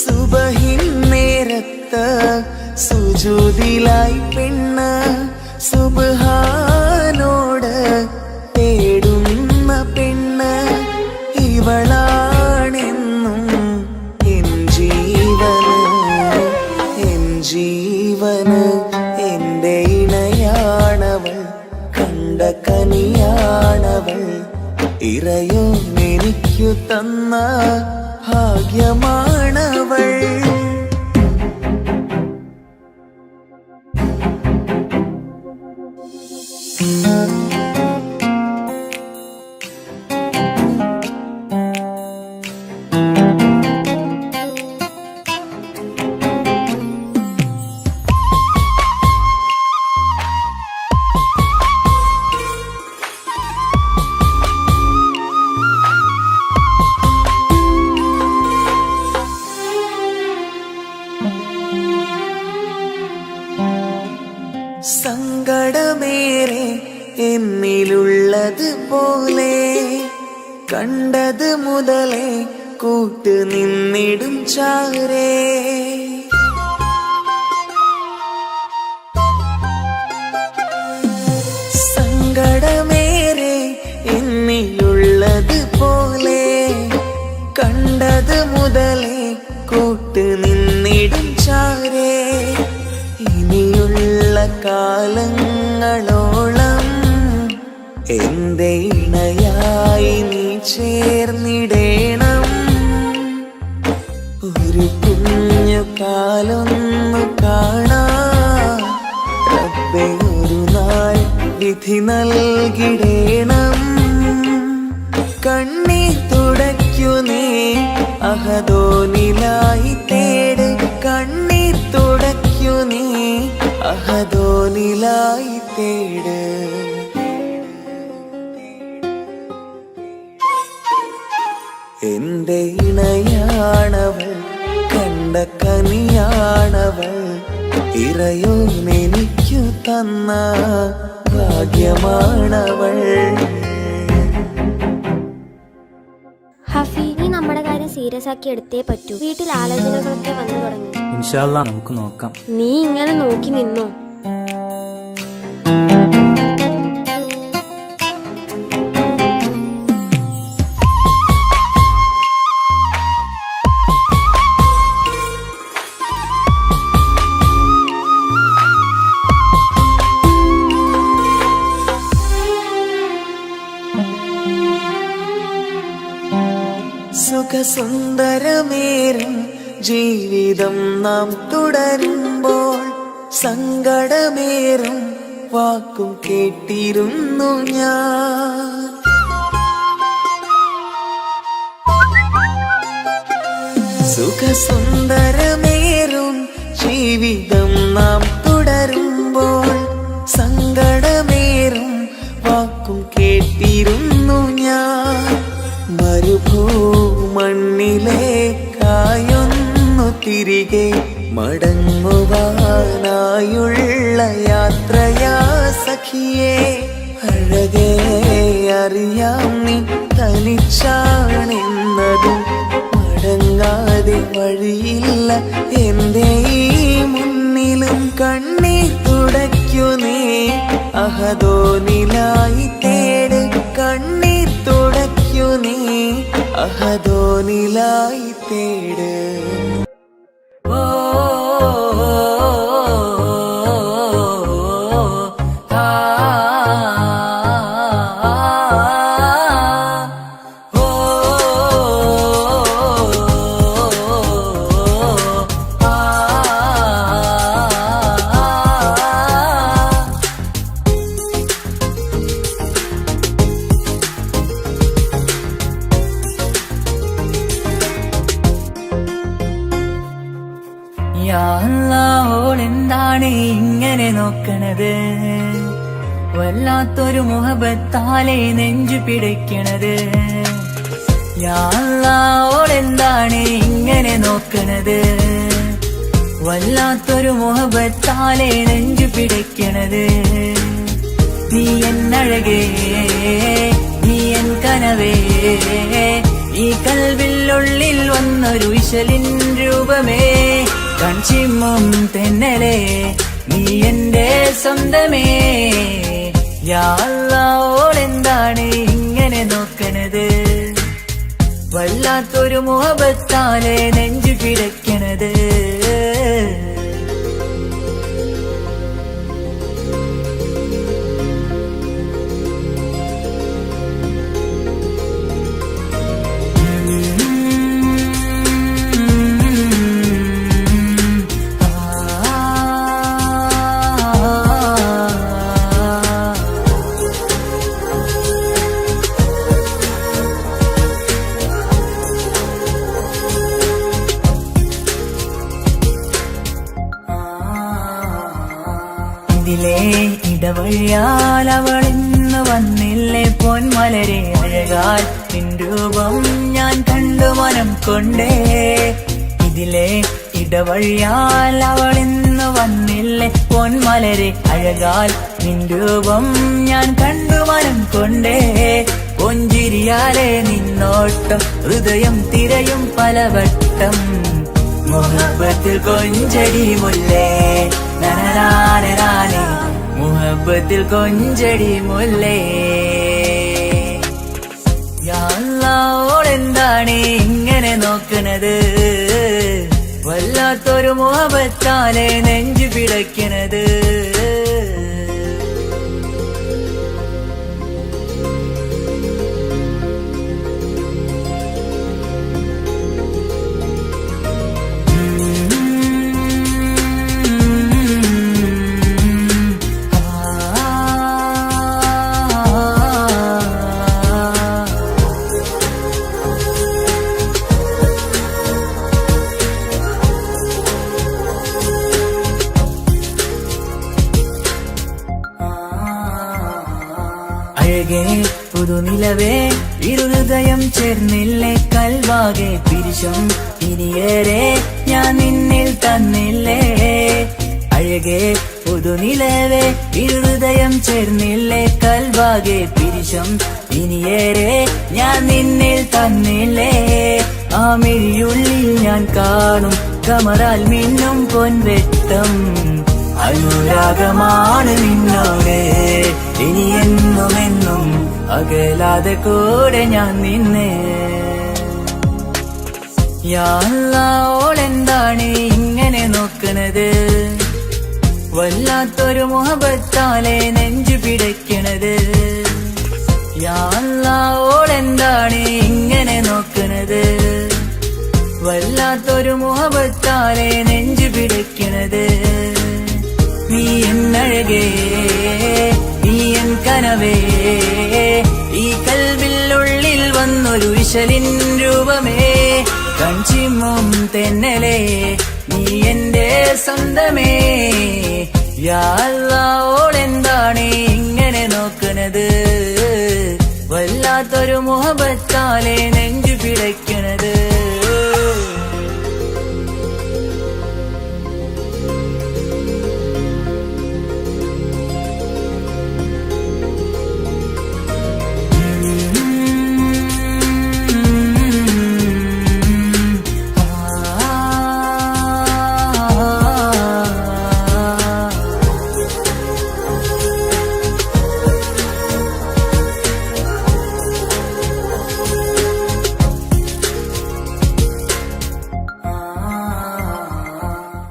സുബഹിൻ നേരത്ത് സുജൂദിലായി പെണ്ണ് സുബ്ഹാനോട് തേടുന്ന പെണ്ണ് ഇവളാണെന്നും എൻ ജീവന് എന്റെ ഇണയാണവൾ കണ്ട കനിയാണവൾ ഇറയോ എനിക്കു തന്ന ഭാഗ്യമാണവൾ സങ്കടമേറെ എന്നിലുള്ളത് പോലെ കണ്ടത് മുതലേ കൂട്ട് നിന്നിടും ചാരേ സങ്കടമേറെ എന്നിലുള്ളത് പോലെ കണ്ടത് മുതലേ കൂട്ട് നിന്നിടും ചാരേ ഇനിയുള്ള കാലങ്ങളോളം എന്റെ ഇണയായി നീ ചേർന്നിടേണം ഒരു കുഞ്ഞു കാലൊന്നു കാണാൻ റബ്ബേ ഒരു നാൾ വിധി നൽകിടേണം കണ്ണീർ തുടയ്ക്കു നീ അഹദോനിലായി തേട് കണ്ണീർ തുടയ്ക്കു നീ അഹദോനിലായി തേട് എന്റെ ഇണയാണവൾ കണ്ട കനിയാണവൾ ഇറയോ എനിക്കു തന്ന ഭാഗ്യമാണവൾ ഹഫി, നീ നമ്മുടെ കാര്യം സീരിയസ് ആക്കി എടുത്തേ പറ്റൂ. വീട്ടിൽ ആലോചനകളൊക്കെ വന്നു തുടങ്ങി. ഇൻഷാ അല്ലാ നമുക്ക് നോക്കാം. നീ ഇങ്ങനെ നോക്കി നിന്നോ? സുഖസുന്ദരമേറും ജീവിതം നാം തുടരുമ്പോൾ സങ്കടമേറും വാക്കും കേട്ടിരുന്നു ഞാൻ സുഖസുന്ദരമേറും ജീവിതം നാം തുടരുമ്പോൾ സങ്കടമേറും വാക്കും കേട്ടിരുന്നു ഞാൻ മരുഭൂമണ്ണിലേക്കായൊന്നു തിരികെ മടങ്ങുവാനായുള്ള യാത്രയാ സഖിയേ അഴകേ അറിയാം നീ തനിച്ചാണെന്നതും മടങ്ങാതെ വഴിയില്ല എന്റെ ഈ മുന്നിലും കണ്ണീർ തുടയ്ക്കു നീ അഹദോനിലായി തേട് കണ്ണീർ തുടയ്ക്കു നീ അഹദോനിലായി തേട് ഓളെന്താണ് ഇങ്ങനെ നോക്കണത് വല്ലാത്തൊരു മുഹബത്താലെ നെഞ്ചു പിടിക്കണത് ഓളെന്താണ് ഇങ്ങനെ നോക്കണത് വല്ലാത്തൊരു മുഹബത്താലെ നെഞ്ചു പിടിക്കണത് എന്നഴകേ നീ എൻ കനവേ ഈ കൽവിലുള്ളിൽ വന്നൊരു ഇശലിൻ രൂപമേ കൺചിമ്മും തെന്നലേ നീ എന്റെ സ്വന്തമേ യാ അല്ലാഹ് ഓളെന്താണ് ഇങ്ങനെ നോക്കണത് വല്ലാത്തൊരു മുഹബത്താലെ നെഞ്ചു പിടയ്ക്കണത് ഇതിലേ ഇടവഴിയാൽ അവളിന്ന് വന്നില്ലേ പൊന്മലരെ അഴകാൽ നിൻ രൂപം ഞാൻ കണ്ടു മനം കൊണ്ടേ ഇതിലേ ഇടവഴിയാൽ അവളിന്ന് വന്നില്ലേ പൊന്മലരെ അഴകാൽ നിൻ രൂപം ഞാൻ കണ്ടു മനം കൊണ്ടേ പൊഞ്ചിരിയാലെ നിന്നോട്ടം ഹൃദയം തിരയും പലവട്ടം മുഹബത്തിൽ കൊഞ്ചടി മുല്ലേ നനനാനേ മുഹബത്തിൽ കൊഞ്ചടി മുല്ലേ യാ അല്ലാഹ് ഓളെന്താണ് ഇങ്ങനെ നോക്കണത് വല്ലാത്തൊരു മുഹബത്താലെ നെഞ്ചു പിടയ്ക്കണത് അഴകേ പുതുനിലവേ ഇരുഹൃദയം ചേർന്നില്ലേ കൽവാകെ പിരിശം ഇനിയേറെ ഞാൻ നിന്നിൽ തന്നില്ലേ അഴകേ പുതുനിലവേ ഇരുഹൃദയം ചേർന്നില്ലേ കൽവാകെ പിരിശം ഇനിയേറെ ഞാൻ നിന്നിൽ തന്നില്ലേ ആ മിഴിയുള്ളിൽ ഞാൻ കാണും കമറാൽ മിന്നും പൊൻവെട്ടം അനുരാഗമാണ് നിന്നോട് ഇനി എന്നുമെന്നും അകലാതെ കൂടെ ഞാൻ നിന്നെ യാ അല്ലാഹ് ഓളെന്താണ് ഇങ്ങനെ നോക്കണത് വല്ലാത്തൊരു മുഹബത്താലെ നെഞ്ചു പിടയ്ക്കണത് യാ അല്ലാഹ് ഓളെന്താണ് ഇങ്ങനെ നോക്കണത് വല്ലാത്തൊരു മുഹബത്താലെ നെഞ്ചു പിടയ്ക്കണത് നീ എന്നഴകേ നീ എൻ കനവേ ഈ കൽവിലുള്ളിൽ വന്നൊരു ഇശലിൻ രൂപമേ കൺചിമ്മും തെന്നലേ നീ എന്റെ സ്വന്തമേ യാ അല്ലാഹ് ഓളെന്താണ് ഇങ്ങനെ നോക്കണത് വല്ലാത്തൊരു മുഹബത്താലെ നെഞ്ചു